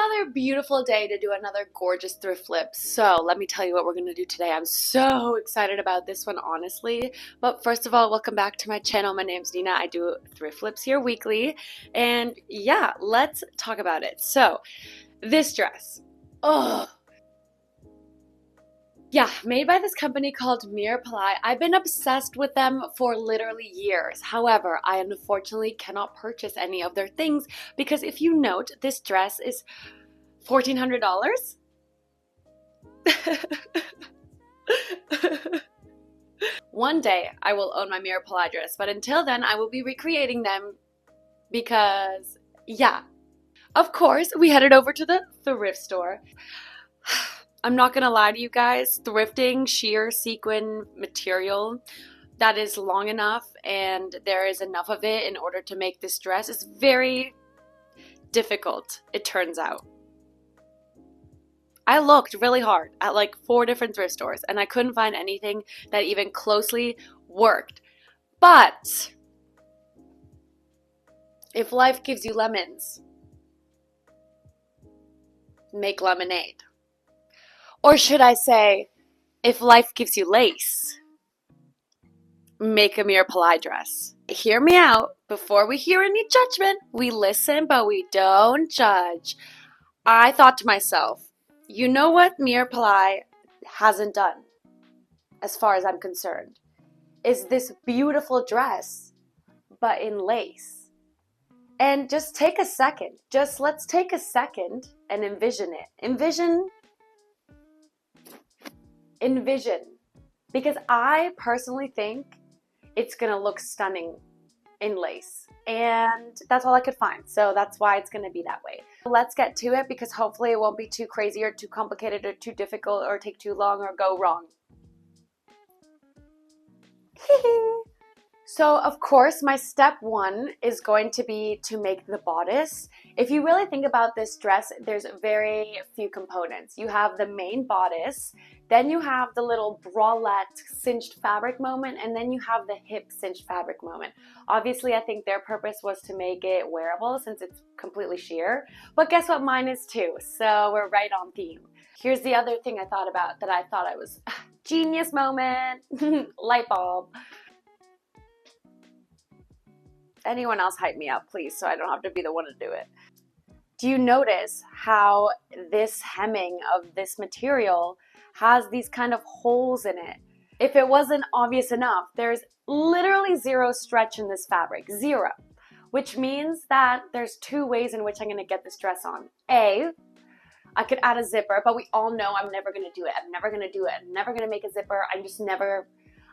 another beautiful day to do another gorgeous thrift flip. So let me tell you what we're going to do today. I'm so excited about this one, honestly. But first of all, welcome back to my channel. My name's Dina. I do thrift flips here weekly. And yeah, let's talk about it. So this dress. Oh. Yeah, made by this company called MIRROR Palais. I've been obsessed with them for literally years. However, I unfortunately cannot purchase any of their things because if you note, this dress is $1,400. One day I will own my MIRROR Palais dress, but until then I will be recreating them because, yeah. Of course, we headed over to the thrift store. I'm not gonna lie to you guys, thrifting sheer sequin material that is long enough and there is enough of it in order to make this dress is very difficult, it turns out. I looked really hard at like 4 different thrift stores and I couldn't find anything that even closely worked. But if life gives you lemons, make lemonade. Or should I say, if life gives you lace, make a MIRROR Palais dress. Hear me out. Before we hear any judgment, we listen, but we don't judge. I thought to myself, you know what MIRROR Palais hasn't done, as far as I'm concerned, is this beautiful dress, but in lace. And just take a second. Let's take a second and envision it. Envision, because I personally think it's gonna look stunning in lace, and that's all I could find, so that's why it's gonna be that way. Let's get to it because hopefully it won't be too crazy or too complicated or too difficult or take too long or go wrong. So of course my step 1 is going to be to make the bodice. If you really think about this dress, there's very few components. You have the main bodice, then you have the little bralette cinched fabric moment, and then you have the hip cinched fabric moment. Obviously I think their purpose was to make it wearable since it's completely sheer, but guess what, mine is too, so we're right on theme. Here's the other thing I thought about that I thought I was genius moment, light bulb. Anyone else hype me up, please, so I don't have to be the one to do it. Do you notice how this hemming of this material has these kind of holes in it? If it wasn't obvious enough, there's literally zero stretch in this fabric, zero, which means that there's 2 ways in which I'm gonna get this dress on. A, I could add a zipper, but we all know I'm never gonna do it. I'm never gonna do it. I'm never gonna make a zipper.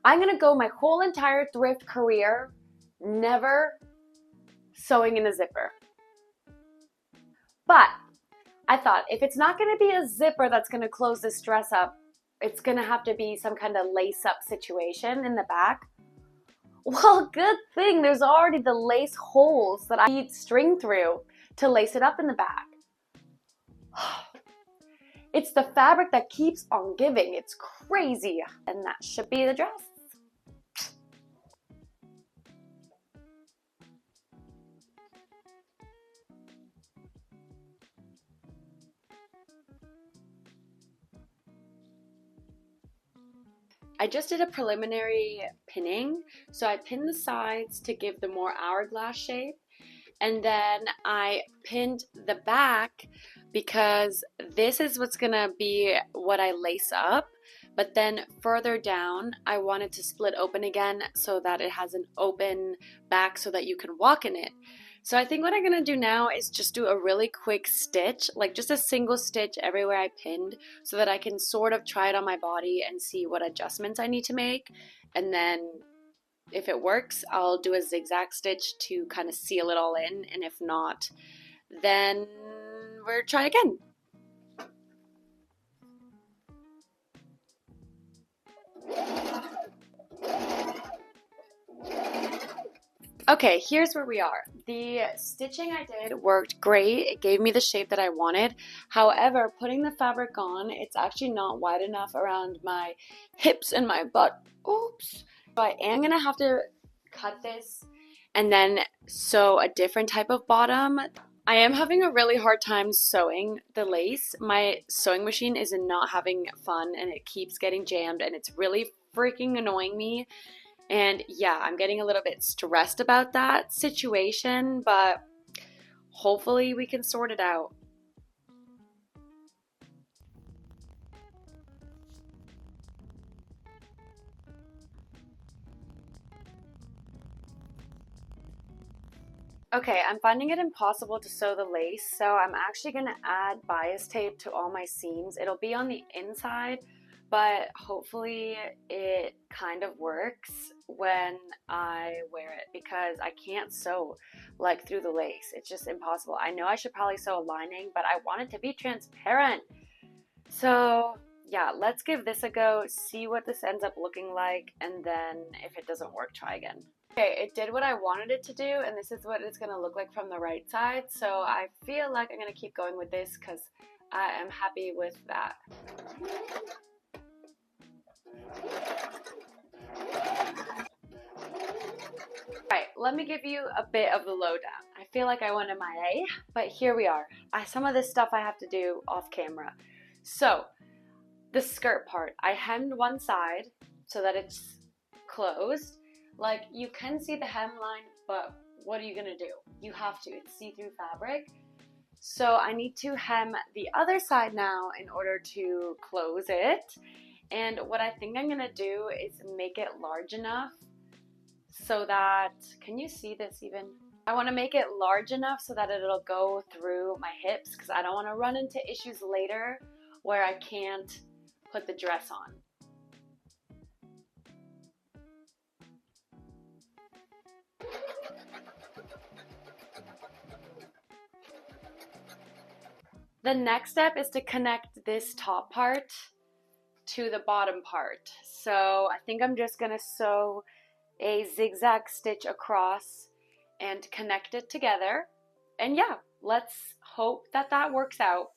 I'm gonna go my whole entire thrift career never sewing in a zipper. But I thought if it's not going to be a zipper that's going to close this dress up, it's going to have to be some kind of lace up situation in the back. Well, good thing there's already the lace holes that I need string through to lace it up in the back. It's the fabric that keeps on giving. It's crazy. And that should be the dress. I just did a preliminary pinning, so I pinned the sides to give the more hourglass shape, and then I pinned the back because this is what's gonna be what I lace up, but then further down I wanted to split open again so that it has an open back so that you can walk in it. So I think what I'm going to do now is just do a really quick stitch, like just a single stitch everywhere I pinned so that I can sort of try it on my body and see what adjustments I need to make. And then if it works, I'll do a zigzag stitch to kind of seal it all in. And if not, then we'll try again. Okay, here's where we are. The stitching I did worked great. It gave me the shape that I wanted. However, putting the fabric on, it's actually not wide enough around my hips and my butt. Oops. So I am gonna have to cut this and then sew a different type of bottom. I am having a really hard time sewing the lace. My sewing machine is not having fun and it keeps getting jammed and it's really freaking annoying me. And yeah, I'm getting a little bit stressed about that situation, but hopefully we can sort it out. Okay, I'm finding it impossible to sew the lace, so I'm actually going to add bias tape to all my seams. It'll be on the inside, but hopefully it kind of works when I wear it because I can't sew like through the lace. It's just impossible. I know I should probably sew a lining, but I want it to be transparent. So yeah, let's give this a go, see what this ends up looking like, and then if it doesn't work, try again. Okay, it did what I wanted it to do, and this is what it's going to look like from the right side. So I feel like I'm going to keep going with this because I am happy with that. Alright, let me give you a bit of the lowdown. I feel like I went MIA, but here we are. Some of this stuff I have to do off camera. So, the skirt part, I hemmed one side so that it's closed. Like, you can see the hemline, but what are you gonna do? You have to, it's see-through fabric. So I need to hem the other side now in order to close it. And what I think I'm gonna do is make it large enough so that, can you see this even? I wanna make it large enough so that it'll go through my hips because I don't wanna run into issues later where I can't put the dress on. The next step is to connect this top part to the bottom part. So I think I'm just gonna sew a zigzag stitch across and connect it together. And yeah, let's hope that that works out.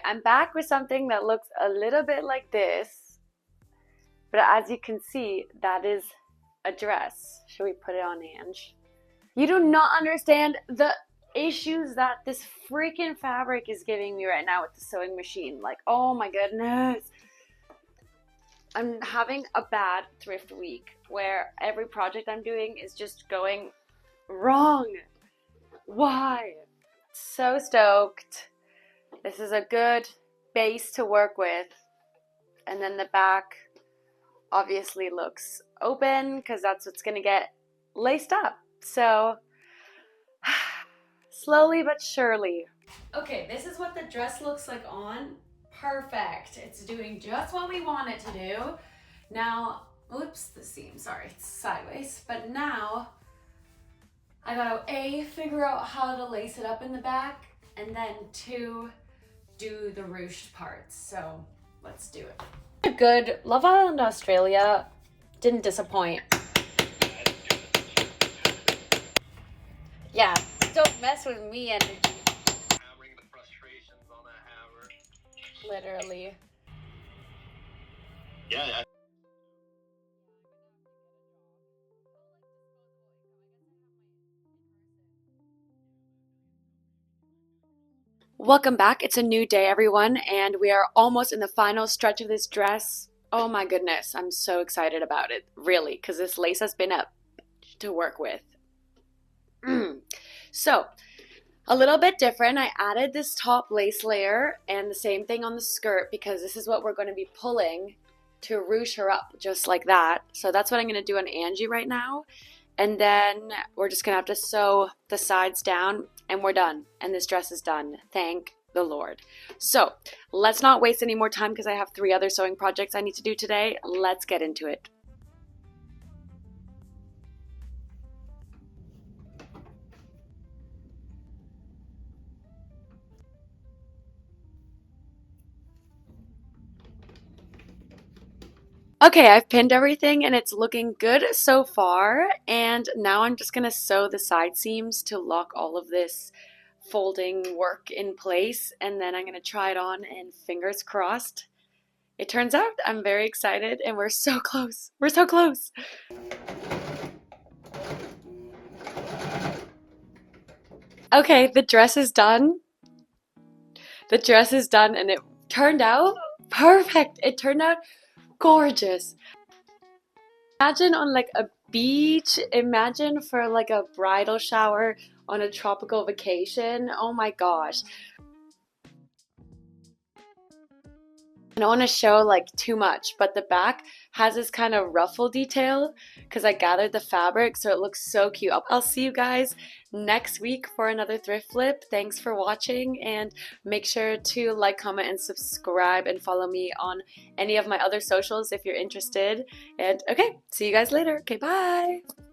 I'm back with something that looks a little bit like this, but as you can see, that is a dress. Should we put it on Ange? You do not understand the issues that this freaking fabric is giving me right now with the sewing machine. Like, oh my goodness. I'm having a bad thrift week where every project I'm doing is just going wrong. Why? So stoked. This is a good base to work with. And then the back obviously looks open because that's what's going to get laced up. So slowly but surely. Okay, this is what the dress looks like on. Perfect. It's doing just what we want it to do. Now, oops, the seam, sorry, it's sideways. But now I gotta A, figure out how to lace it up in the back, and then 2, do the ruched parts. So let's do it. Good. Love Island, Australia didn't disappoint. Yeah, don't mess with me energy. Hammering the frustrations on that hammer. Literally. Yeah. Welcome back. It's a new day, everyone, and we are almost in the final stretch of this dress. Oh my goodness, I'm so excited about it, really, because this lace has been up to work with. So, a little bit different. I added this top lace layer and the same thing on the skirt because this is what we're going to be pulling to ruche her up just like that. So that's what I'm going to do on Angie right now. And then we're just going to have to sew the sides down and we're done. And this dress is done. Thank the Lord. So let's not waste any more time because I have 3 other sewing projects I need to do today. Let's get into it. Okay, I've pinned everything and it's looking good so far. And now I'm just gonna sew the side seams to lock all of this folding work in place. And then I'm gonna try it on and fingers crossed. It turns out I'm very excited and we're so close. We're so close. Okay, the dress is done. The dress is done and it turned out perfect. It turned out gorgeous. Imagine on like a beach, imagine for like a bridal shower on a tropical vacation. Oh my gosh. I don't want to show like too much, but the back has this kind of ruffle detail because I gathered the fabric, so it looks so cute. I'll see you guys next week for another thrift flip. Thanks for watching, and make sure to like, comment, and subscribe, and follow me on any of my other socials if you're interested. And okay, see you guys later. Okay, bye.